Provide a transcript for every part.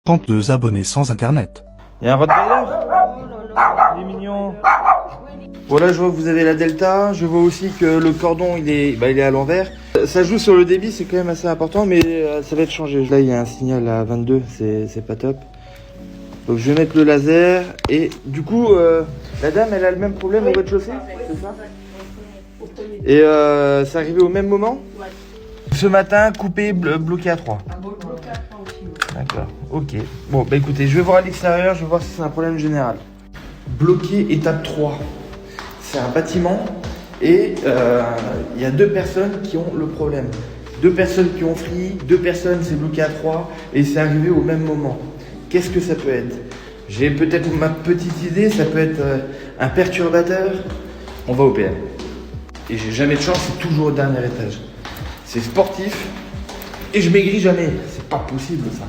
32 abonnés sans internet. Il y a un Rottweiler. Il est mignon. Voilà, je vois que vous avez la Delta. Je vois aussi que le cordon, il est à l'envers. Ça joue sur le débit, c'est quand même assez important, mais ça va être changé. Là, il y a un signal à 22, c'est pas top. Donc, je vais mettre le laser. Et du coup, la dame, elle a le même problème au rez-de-chaussée, c'est ça? Et c'est arrivé au même moment? Ce matin, coupé, bloqué à 3. D'accord, ok. Bon, bah écoutez, je vais voir à l'extérieur, je vais voir si c'est un problème général. Bloqué étape 3. C'est un bâtiment et il y a 2 personnes qui ont le problème. 2 personnes qui ont free, 2 personnes c'est bloqué à 3 et c'est arrivé au même moment. Qu'est-ce que ça peut être? J'ai peut-être ma petite idée, ça peut être un perturbateur. On va au PM. Et j'ai jamais de chance, c'est toujours au dernier étage. C'est sportif et je maigris jamais. C'est pas possible ça.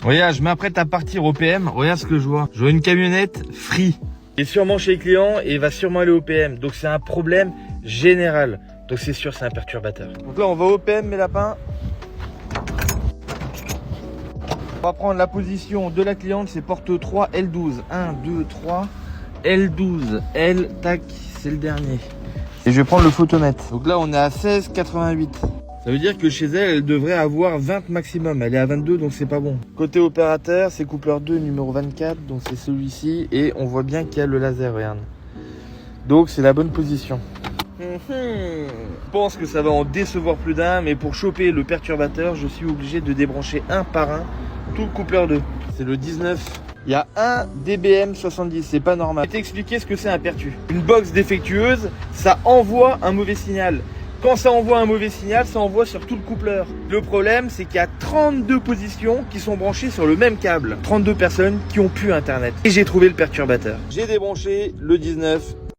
Regarde, je m'apprête à partir au PM. Regarde ce que je vois. Je vois une camionnette free. Il est sûrement chez les clients et il va sûrement aller au PM. Donc c'est un problème général. Donc c'est sûr, c'est un perturbateur. Donc là, on va au PM, mes lapins. On va prendre la position de la cliente. C'est porte 3, L12. 1, 2, 3. L12. L, tac, c'est le dernier. Et je vais prendre le photomètre. Donc là, on est à 16,88. Ça veut dire que chez elle, elle devrait avoir 20 maximum. Elle est à 22, donc c'est pas bon. Côté opérateur, c'est coupleur 2, numéro 24. Donc c'est celui-ci. Et on voit bien qu'il y a le laser, regarde. Donc c'est la bonne position. Je pense que ça va en décevoir plus d'un. Mais pour choper le perturbateur, je suis obligé de débrancher un par un tout le coupleur 2. C'est le 19. Il y a un DBM 70, c'est pas normal. Je vais t'expliquer ce que c'est un pertu. Une box défectueuse, ça envoie un mauvais signal. Quand ça envoie un mauvais signal, ça envoie sur tout le coupleur. Le problème, c'est qu'il y a 32 positions qui sont branchées sur le même câble. 32 personnes qui ont plus internet. Et j'ai trouvé le perturbateur. J'ai débranché le 19